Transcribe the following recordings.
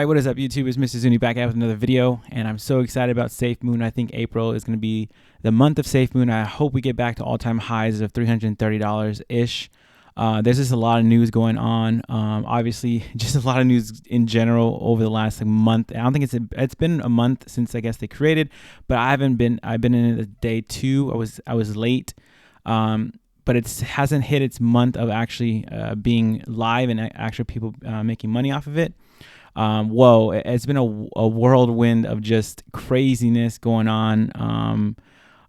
Hi, what is up, YouTube? It's Mr. Zuni back out with another video, and I'm so excited about SAFUU. I think April is going to be the month of SAFUU. I hope we get back to all-time highs of $330-ish. There's just a lot of news going on. Obviously, just a lot of news in general over the last month. I don't think it's been a month since I guess they created, but I've been in it day 2. I was late, but it hasn't hit its month of actually being live and actual people making money off of it. Whoa, it's been a whirlwind of just craziness going on.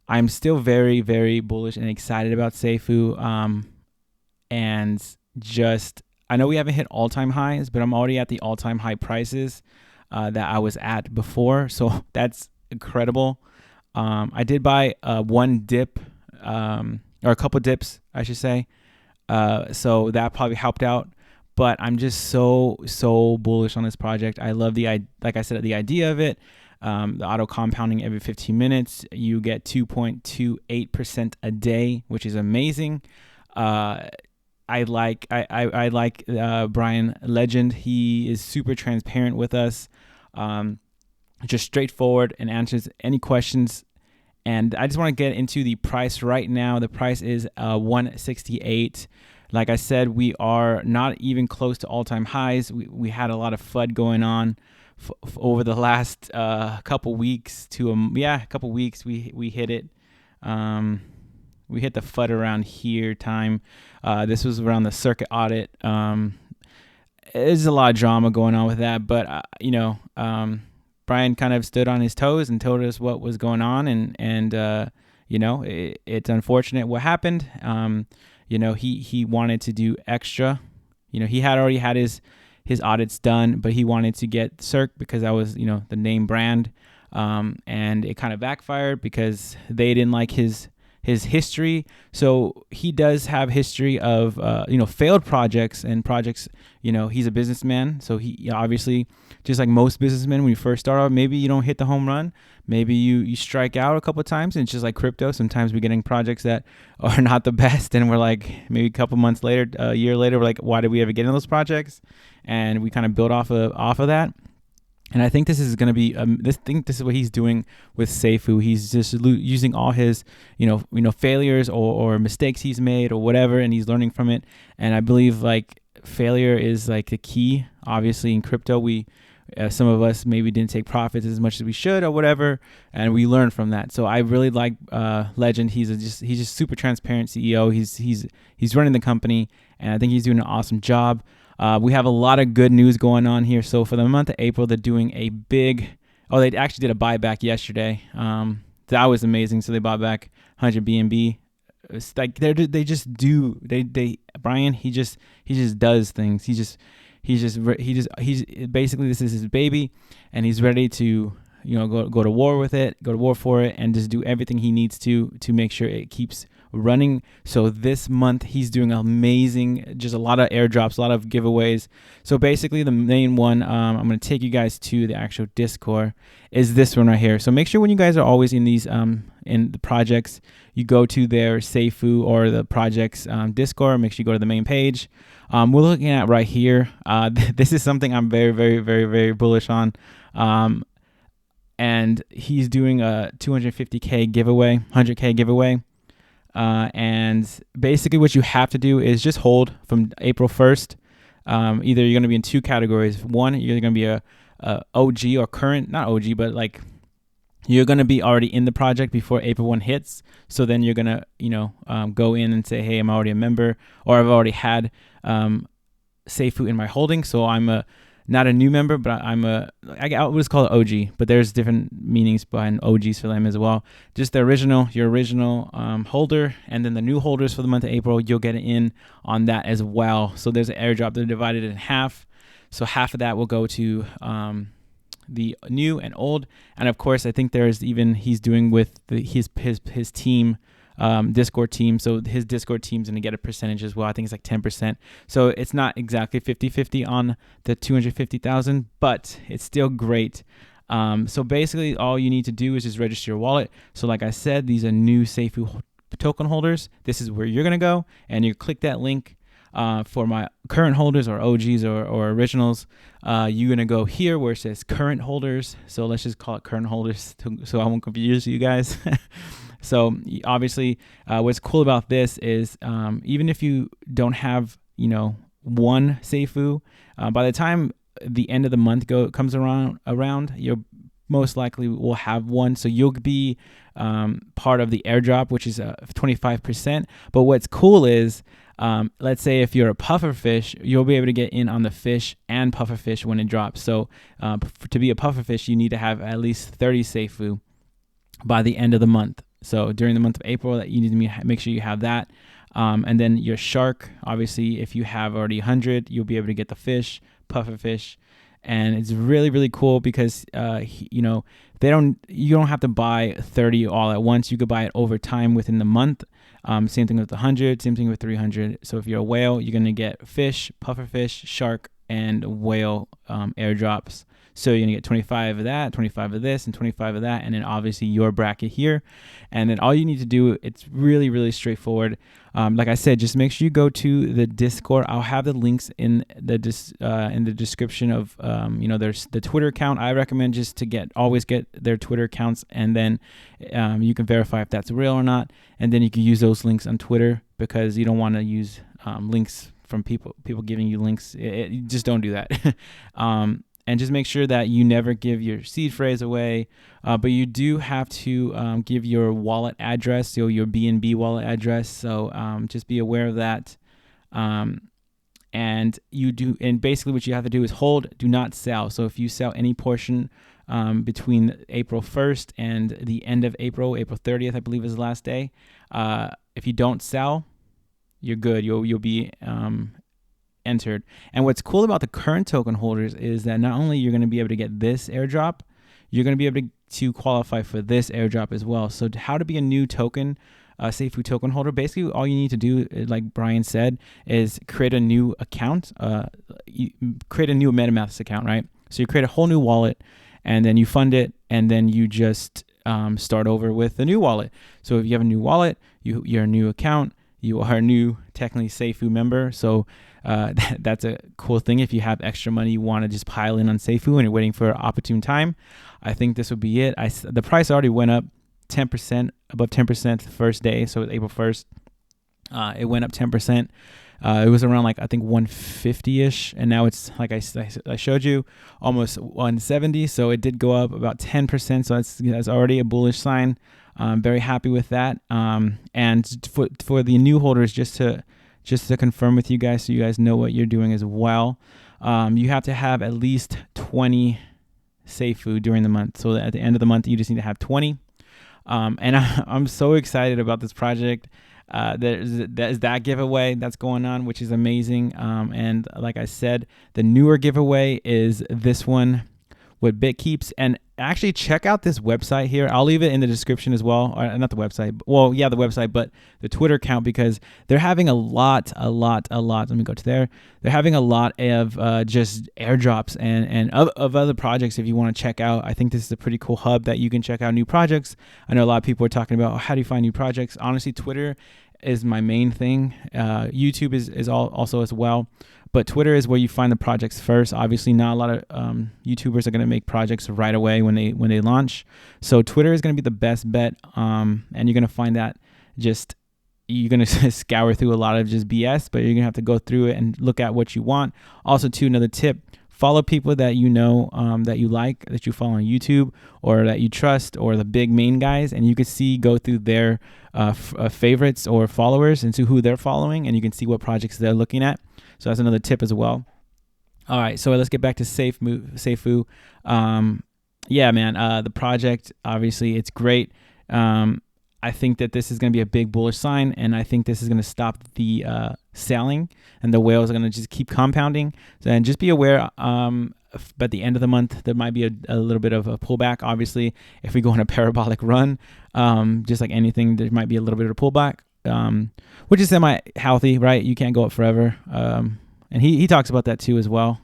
I'm still very, very bullish and excited about SAFUU. And just, I know we haven't hit all-time highs, but I'm already at the all-time high prices that I was at before. So that's incredible. I did buy one dip, or a couple dips, I should say. So that probably helped out. But I'm just so bullish on this project. I love like I said, the idea of it. The auto compounding every 15 minutes. You get 2.28% a day, which is amazing. I like Brian Legend. He is super transparent with us, just straightforward and answers any questions. And I just want to get into the price right now. The price is $168. Like I said, we are not even close to all-time highs. We had a lot of FUD going on over the last couple weeks. A couple weeks. We hit it. We hit the FUD around here time. This was around the circuit audit. There's a lot of drama going on with that, but Brian kind of stood on his toes and told us what was going on, and it's unfortunate what happened. He wanted to do extra. He had already had his audits done, but he wanted to get CERC because that was, the name brand. And it kind of backfired because they didn't like his history. So he does have history of, failed projects and projects. He's a businessman. So he obviously, just like most businessmen, when you first start off, maybe you don't hit the home run. Maybe you strike out a couple of times, and it's just like crypto. Sometimes we're getting projects that are not the best, and we're like, maybe a couple months later, a year later, we're like, why did we ever get into those projects? And we kind of build off of that. And I think this is going to be, this is what he's doing with SAFUU. He's just using all his, failures or mistakes he's made or whatever, and he's learning from it. And I believe like failure is like the key. Obviously in crypto, some of us maybe didn't take profits as much as we should or whatever, and we learned from that. So I really like Legend. He's just super transparent CEO. He's running the company, and I think he's doing an awesome job. We have a lot of good news going on here. So for the month of April, they're doing a big, they actually did a buyback yesterday. That was amazing. So they bought back 100 BNB. It's like Brian, he just does things. He's basically, this is his baby, and he's ready to, go to war with it, go to war for it, and just do everything he needs to make sure it keeps running. So this month he's doing amazing, just a lot of airdrops, a lot of giveaways. So basically the main one, I'm going to take you guys to the actual Discord, is this one right here. So make sure when you guys are always in these in the projects, you go to their SAFUU or the project's Discord. Make sure you go to the main page. We're looking at right here. This is something I'm very, very, very, very bullish on. And he's doing a 250K giveaway, 100K giveaway. And basically what you have to do is just hold from April 1st. Either you're going to be in 2 categories. One, you're going to be a OG or current, not OG, but like you're going to be already in the project before April 1 hits. So then you're going to, go in and say, hey, I'm already a member, or I've already had SAFUU in my holding. So I'm not a new member, but I would just call it OG, but there's different meanings behind OGs for them as well. Just your original holder, and then the new holders for the month of April, you'll get in on that as well. So there's an airdrop. They're divided in half. So half of that will go to the new and old. And of course, I think he's doing with his team, Discord team. So his Discord team's going to get a percentage as well. I think it's like 10%. So it's not exactly 50-50 on the 250,000, but it's still great. So basically all you need to do is just register your wallet. So like I said, these are new SAFUU token holders. This is where you're going to go, and you click that link. For my current holders or OGs or originals, you're going to go here where it says current holders. So let's just call it current holders so I won't confuse you guys. So obviously, what's cool about this is even if you don't have, one SAFUU, by the time the end of the month comes around, you'll most likely will have one. So you'll be part of the airdrop, which is 25%. But what's cool is, let's say if you're a puffer fish, you'll be able to get in on the fish and puffer fish when it drops. So to be a puffer fish, you need to have at least 30 SAFUU by the end of the month. So during the month of April, that you need to make sure you have that. And then your shark, obviously, if you have already 100, you'll be able to get the fish, puffer fish. And it's really, really cool because, you don't have to buy 30 all at once. You could buy it over time within the month. Same thing with 100, same thing with 300. So if you're a whale, you're going to get fish, puffer fish, shark, and whale airdrops. So you're going to get 25 of that, 25 of this, and 25 of that, and then obviously your bracket here. And then all you need to do, it's really, really straightforward. Like I said, just make sure you go to the Discord. I'll have the links in the description of, there's the Twitter account. I recommend just to always get their Twitter accounts, and then you can verify if that's real or not. And then you can use those links on Twitter because you don't want to use links from people giving you links. Just don't do that. And just make sure that you never give your seed phrase away, but you do have to give your wallet address, so your BNB wallet address. So just be aware of that. And basically what you have to do is hold, do not sell. So if you sell any portion between April 1st and the end of April 30th, I believe is the last day. If you don't sell, you're good. You'll be entered. And what's cool about the current token holders is that not only you're going to be able to get this airdrop, you're going to be able to qualify for this airdrop as well. So how to be a new token, SAFUU token holder, basically all you need to do, like Brian said, is create a new account, create a new MetaMask account, right? So you create a whole new wallet, and then you fund it, and then you just start over with a new wallet. So if you have a new wallet, you're a new account, you are a new technically SAFUU member. So that's a cool thing. If you have extra money, you want to just pile in on SAFUU and you're waiting for an opportune time, I think this would be it. The price already went up 10%, above 10% the first day. So April 1st, it went up 10%. It was around I think 150-ish. And now it's, like I showed you, almost 170. So it did go up about 10%. So that's already a bullish sign. I'm very happy with that. And for the new holders, just to confirm with you guys, so you guys know what you're doing as well, you have to have at least 20 SAFUU during the month. So at the end of the month, you just need to have 20. And I'm so excited about this project. There's that giveaway that's going on, which is amazing. And like I said, the newer giveaway is this one with Bigkeeps. And actually check out this website here. I'll leave it in the description as well. Or not the website. Well, yeah, the website, but the Twitter account, because they're having a lot. Let me go to there. They're having a lot of just airdrops and of other projects if you want to check out. I think this is a pretty cool hub that you can check out new projects. I know a lot of people are talking about, how do you find new projects? Honestly, Twitter is my main thing. YouTube is also as well. But Twitter is where you find the projects first. Obviously, not a lot of YouTubers are going to make projects right away when they launch. So Twitter is going to be the best bet, and you're going to find that you're going to scour through a lot of just BS, but you're going to have to go through it and look at what you want. Also, too, another tip, follow people that you know, that you like, that you follow on YouTube or that you trust, or the big main guys, and you can go through their favorites or followers and see who they're following, and you can see what projects they're looking at. So that's another tip as well. All right, so let's get back to SAFUU. Yeah, man, the project, obviously, it's great. I think that this is going to be a big bullish sign, and I think this is going to stop the selling, and the whales are going to just keep compounding. So, and just be aware, by the end of the month, there might be a little bit of a pullback. Obviously, if we go on a parabolic run, just like anything, there might be a little bit of a pullback. Which is semi-healthy, right? You can't go up forever. And he talks about that too as well.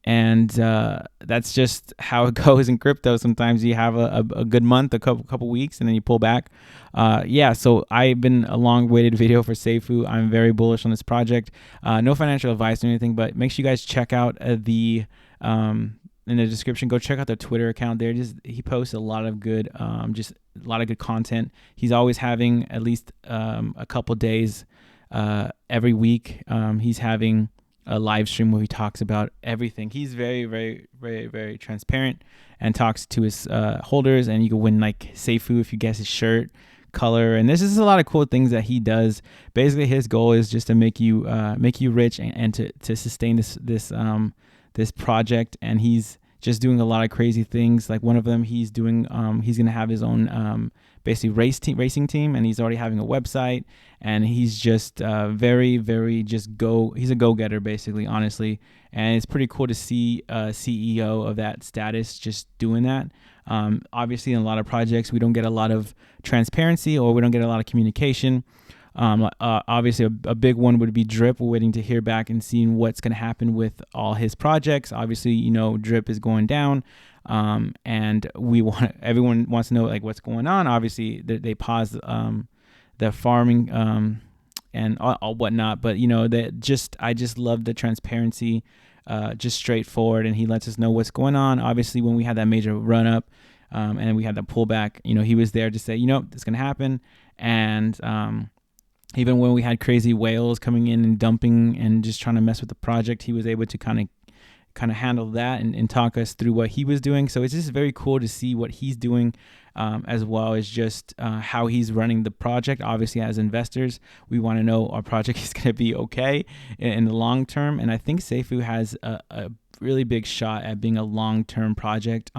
And that's just how it goes in crypto. Sometimes you have a good month, a couple weeks, and then you pull back. Yeah, so I've been a long-awaited video for SAFUU. I'm very bullish on this project. No financial advice or anything, but make sure you guys check out the in the description. Go check out their Twitter account. There, he posts a lot of good, just a lot of good content. He's always having at least a couple days every week. He's having a live stream where he talks about everything. He's very, very, very, very transparent and talks to his holders, and you can win like SAFUU if you guess his shirt color. And there's just a lot of cool things that he does. Basically, his goal is just to make you rich and to sustain this project. And he's just doing a lot of crazy things. Like one of them, he's gonna have his own basically racing team, and he's already having a website, and he's just very, very he's a go-getter basically, honestly. And it's pretty cool to see a CEO of that status just doing that. Obviously in a lot of projects we don't get a lot of transparency, or we don't get a lot of communication. Obviously a big one would be Drip. We're waiting to hear back and seeing what's going to happen with all his projects. Obviously, you know, Drip is going down, and everyone wants to know like what's going on. Obviously, they paused the farming and all whatnot, but you know, I just love the transparency, just straightforward, and he lets us know what's going on. Obviously, when we had that major run up, and we had the pullback, you know, he was there to say, you know, it's going to happen. And even when we had crazy whales coming in and dumping and just trying to mess with the project, he was able to kind of handle that and talk us through what he was doing. So it's just very cool to see what he's doing, as well as just how he's running the project. Obviously, as investors, we want to know our project is going to be okay in the long term. And I think SAFUU has a really big shot at being a long-term project.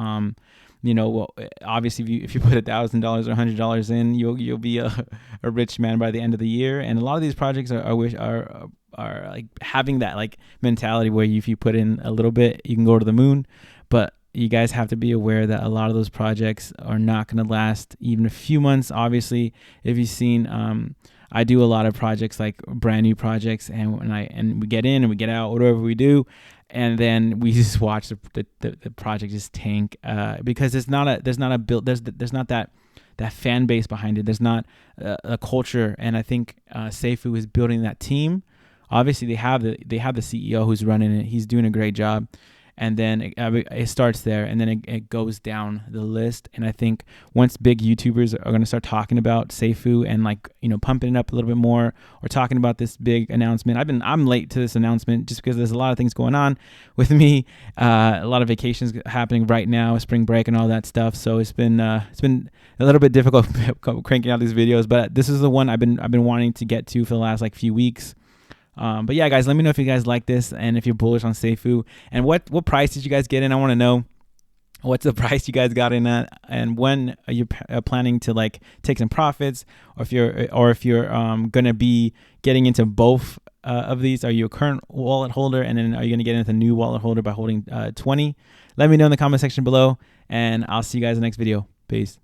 You know, well, obviously, if you put $1,000 or $100 in, you'll be a rich man by the end of the year. And a lot of these projects are like having that like mentality where if you put in a little bit, you can go to the moon. But you guys have to be aware that a lot of those projects are not going to last even a few months. Obviously, if you've seen, I do a lot of projects, like brand new projects, and we get in and we get out, whatever we do. And then we just watch the project just tank, because there's not that fan base behind it. There's not a culture, and I think SAFUU is building that team. Obviously, they have the CEO who's running it. He's doing a great job. And then it starts there, and then it goes down the list. And I think once big YouTubers are going to start talking about SAFUU and like, you know, pumping it up a little bit more, or talking about this big announcement. I'm late to this announcement just because there's a lot of things going on with me, a lot of vacations happening right now, spring break and all that stuff. So it's been a little bit difficult cranking out these videos, but this is the one I've been wanting to get to for the last like few weeks. But yeah, guys, let me know if you guys like this and if you're bullish on SAFUU, and what price did you guys get in? I want to know what's the price you guys got in at, and when are you planning to like take some profits, or if you're gonna be getting into both of these. Are you a current wallet holder, and then are you gonna get into a new wallet holder by holding 20? Let me know in the comment section below, and I'll see you guys in the next video. Peace.